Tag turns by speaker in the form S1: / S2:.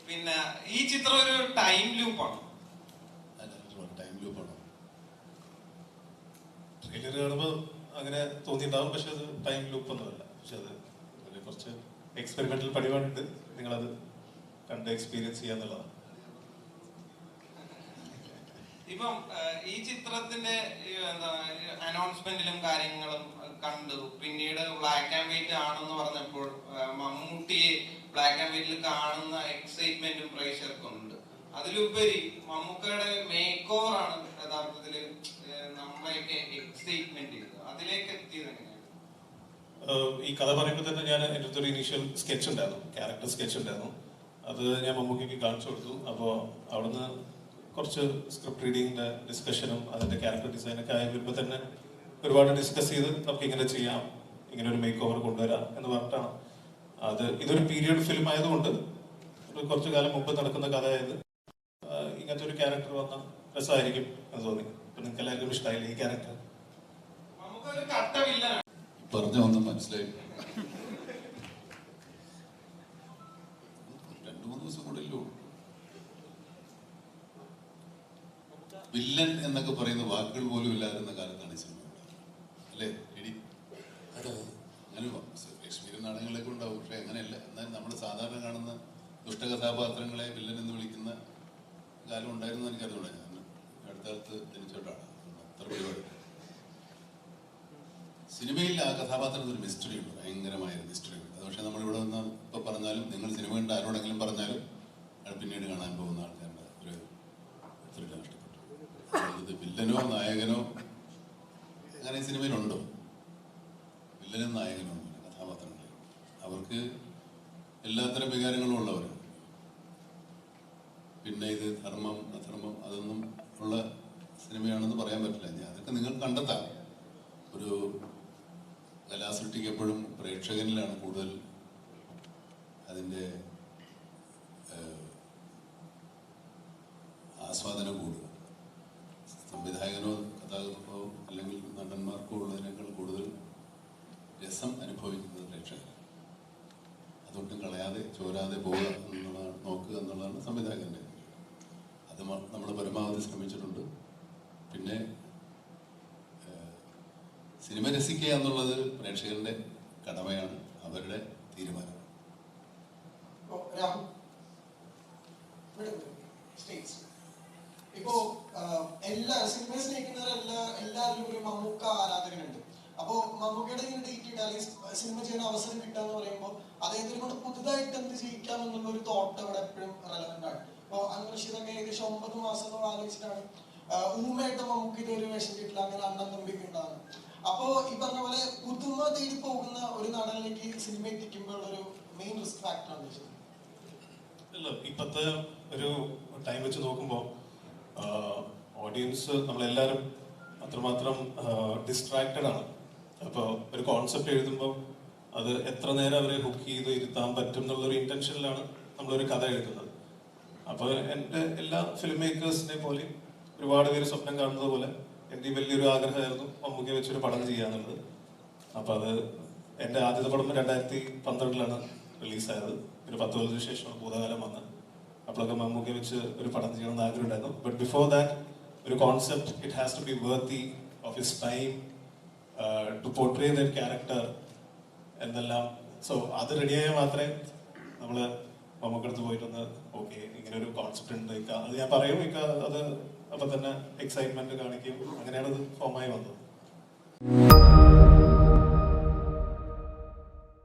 S1: പിന്നെ ഈ ചിത്രം ഒരു ടൈം ലൂപ്പാണ്.
S2: ടൈം ലൂപ്പാണ്. ട്രെയിലർ കാണുമ്പോൾ അങ്ങനെ തോന്നിയിട്ടുണ്ടാവും, പക്ഷെ അത് ടൈം ലൂപ്പ് ഒന്നുമല്ല. പക്ഷെ അത് കുറച്ച് എക്സ്പെരിമെന്റൽ പരിപാടിയുണ്ട്, നിങ്ങളത് കണ്ട് എക്സ്പീരിയൻസ് ചെയ്യാന്നുള്ളതാണ്.
S1: ഇപ്പം ഈ ചിത്രത്തിന്റെ അനൗൺസ്മെന്റിലും കാര്യങ്ങളും കണ്ടു. പിന്നീട് ബ്ലാക്ക് ആൻഡ് വൈറ്റ് ആണെന്ന് പറഞ്ഞപ്പോൾ മമ്മൂട്ടിയെ ബ്ലാക്ക് ആൻഡ് വൈറ്റിൽ കാണുന്ന എക്സൈറ്റ്മെന്റും പ്രേക്ഷകർക്കും ഉണ്ട്. അതിലുപരി മമ്മൂക്കയുടെ മേക്ക് ഓവർ ആണ് യഥാർത്ഥത്തില് നമ്മളെയൊക്കെ എക്സൈറ്റ്മെന്റ് ചെയ്തത്. അതിലേക്ക് എത്തിയത് എങ്ങനെയാണ്?
S2: ഈ കഥ പറയുമ്പോൾ തന്നെ ഞാൻ എൻ്റെ അടുത്തൊരു ഇനീഷ്യൽ സ്കെച്ച് ഉണ്ടായിരുന്നു, ക്യാരക്ടർ സ്കെച്ച് ഉണ്ടായിരുന്നു. അത് ഞാൻ മമ്മൂക്കിക്ക് കാണിച്ചു കൊടുത്തു. അപ്പോൾ അവിടുന്ന് കുറച്ച് സ്ക്രിപ്റ്റ് റീഡിങ്ങിന്റെ ഡിസ്കഷനും അതിന്റെ ക്യാരക്ടർ ഡിസൈനൊക്കെ ആയി വരുമ്പോൾ തന്നെ ഒരുപാട് ഡിസ്കസ് ചെയ്ത് നമുക്ക് ഇങ്ങനെ ചെയ്യാം, ഇങ്ങനെ ഒരു മേക്ക് ഓവർ കൊണ്ടുവരാം എന്ന് പറഞ്ഞിട്ടാണ്. ഇതൊരു പീരിയഡ് ഫിലിം ആയതുകൊണ്ട് ഒരു കുറച്ചു കാലം മുമ്പ് നടക്കുന്ന കഥയായത് ഇങ്ങനത്തെ ഒരു ക്യാരക്ടർ വന്ന രസമായിരിക്കും എന്ന് തോന്നി. അപ്പൊ നിങ്ങൾക്ക് എല്ലാവർക്കും ഇഷ്ടമായില്ലേ ഈ ക്യാരക്ടർ?
S3: പറഞ്ഞ ഒന്നും മനസ്സിലായി. 2-3 ദിവസം കൂടെ ഉള്ളൂ. വില്ലൻ എന്നൊക്കെ പറയുന്ന വാക്കുകൾ പോലും ഇല്ലാതിരുന്ന കാലത്താണ് ഈ സിനിമ അല്ലേ എടി? അങ്ങനെ ഷേക്സ്പിയർ നാടകങ്ങളൊക്കെ ഉണ്ടാവും, പക്ഷെ അങ്ങനെയല്ല. എന്നാൽ നമ്മൾ സാധാരണ കാണുന്ന ദുഷ്ടകഥാപാത്രങ്ങളെ വില്ലൻ എന്ന് വിളിക്കുന്ന കാലം ഉണ്ടായിരുന്നു എനിക്കറിഞ്ഞൂടാ. ഞാൻ അടുത്ത കാലത്ത് ജനിച്ചോട്ടാണ് അത്ര പരിപാടി. സിനിമയിൽ ആ കഥാപാത്രത്തിന് ഒരു മിസ്റ്ററി ഉണ്ട്, ഭയങ്കരമായ ഒരു മിസ്റ്ററി ഉണ്ട്. അത് പക്ഷെ നമ്മളിവിടെ നിന്ന് ഇപ്പൊ പറഞ്ഞാലും, നിങ്ങൾ സിനിമ കണ്ട് ആരോടെങ്കിലും പറഞ്ഞാലും അത് പിന്നീട് കാണാൻ പോകുന്ന ആൾക്കാരുടെ ഒരു ത്രില്ല് നഷ്ടപ്പെട്ടു. ഇത് വില്ലനോ നായകനോ അങ്ങനെ സിനിമയിലുണ്ടോ? വില്ലനും നായകനോ കഥാപാത്രങ്ങൾ അവർക്ക് എല്ലാത്തരം വികാരങ്ങളും ഉള്ളവരാണ്. പിന്നെ ഇത് ധർമ്മം അധർമ്മം അതൊന്നും ഉള്ള സിനിമയാണെന്ന് പറയാൻ പറ്റില്ല. അതൊക്കെ നിങ്ങൾ കണ്ടെത്താം. ഒരു കലാസൃഷ്ടിക്ക് എപ്പോഴും പ്രേക്ഷകനിലാണ് കൂടുതൽ അതിൻ്റെ ആസ്വാദനം കൂടുക. സംവിധായകനോ കഥാകൃത്തോ അല്ലെങ്കിൽ നടന്മാർക്കോ ഉള്ളതിനേക്കാൾ കൂടുതൽ രസം അനുഭവിക്കുന്നത് പ്രേക്ഷകർ. അതൊട്ടും കളയാതെ ചോരാതെ പോവുക എന്നുള്ളതാണ്, നോക്കുക എന്നുള്ളതാണ് സംവിധായകൻ്റെ. അത് നമ്മൾ പരമാവധി ശ്രമിച്ചിട്ടുണ്ട്. പിന്നെ സിനിമ രസിക്കുക എന്നുള്ളത് പ്രേക്ഷകരുടെ കടമയാണ്, അവരുടെ തീരുമാനം.
S4: ഇപ്പോ എല്ലാ സിനിമ എല്ലാവരും ഒരു മമ്മൂക്ക ആരാധകനുണ്ട്. അപ്പോ മമ്മൂക്കയുടെ ഇങ്ങനെ ഡേറ്റ് ഇട്ടാൽ സിനിമ ചെയ്യുന്ന അവസരം കിട്ടാന്ന് പറയുമ്പോൾ അദ്ദേഹത്തിനെ കൊണ്ട് പുതുതായിട്ട് എന്ത് ചെയ്യിക്കാം എന്നുള്ള ഒരു തോട്ട് അവിടെ എപ്പോഴും റെലവെന്റ് ആണ്. ഇപ്പോ അൻവർഷിതൊക്കെ ഏകദേശം 9 മാസം ആലോചിച്ചിട്ടാണ് ഊമയായിട്ട് മമ്മൂക്ക ഇതൊരു വേഷം കിട്ടില്ല, അങ്ങനെ അണ്ണൻ തമ്പിക്ക് ഉണ്ടാകുന്നത്. അപ്പോ ഈ പറഞ്ഞ പോലെ പുതുമ തേടി പോകുന്ന ഒരു നടനിലേക്ക് സിനിമ എത്തിക്കുമ്പോൾ ഒരു മെയിൻ റിസ്ക് ഫാക്ടർ ആണ്.
S2: ഇപ്പത്തെ ഒരു ടൈം വെച്ച് നോക്കുമ്പോൾ ഓഡിയൻസ് നമ്മളെല്ലാവരും അത്രമാത്രം ഡിസ്ട്രാക്റ്റഡ് ആണ്. അപ്പോൾ ഒരു കോൺസെപ്റ്റ് എഴുതുമ്പോൾ അത് എത്ര നേരം അവരെ ഹുക്ക് ചെയ്ത് ഇരുത്താൻ പറ്റും എന്നുള്ളൊരു ഇന്റൻഷനിലാണ് നമ്മളൊരു കഥ എഴുതുന്നത്. അപ്പോൾ എൻ്റെ എല്ലാ ഫിലിം മേക്കേഴ്സിനെ പോലെയും ഒരുപാട് പേര് സ്വപ്നം കാണുന്നത് പോലെ എൻ്റെ വലിയൊരു ആഗ്രഹമായിരുന്നു മമ്മൂക്കയെ വെച്ചൊരു പടം ചെയ്യാന്നുള്ളത്. അപ്പൊ അത് എൻ്റെ ആദ്യത്തെ പടം 2012 റിലീസായത്. ഒരു 10 കൊല്ലത്തിന് ശേഷമാണ് ഭൂതകാലം വന്നത്. അപ്പോഴൊക്കെ മമ്മൂക്കയെ വെച്ച് ഒരു പടം ചെയ്യണമെന്ന് ആഗ്രഹം ഉണ്ടായിരുന്നു. ബട്ട് ബിഫോർ ദാറ്റ് ഒരു concept it has to be worthy of his time to portray that character എന്നെല്ലാം. സോ അത് റെഡിയായാൽ മാത്രമേ നമ്മള് മമ്മൂക്കടുത്ത് പോയിട്ടൊന്ന് ഓക്കെ ഇങ്ങനെ ഒരു കോൺസെപ്റ്റ് ഉണ്ട് അത് ഞാൻ പറയും അത് അപ്പൊ തന്നെ എക്സൈറ്റ്മെന്റ് കാണിക്കും. അങ്ങനെയാണ് അത് ഫോമായി വന്നത്.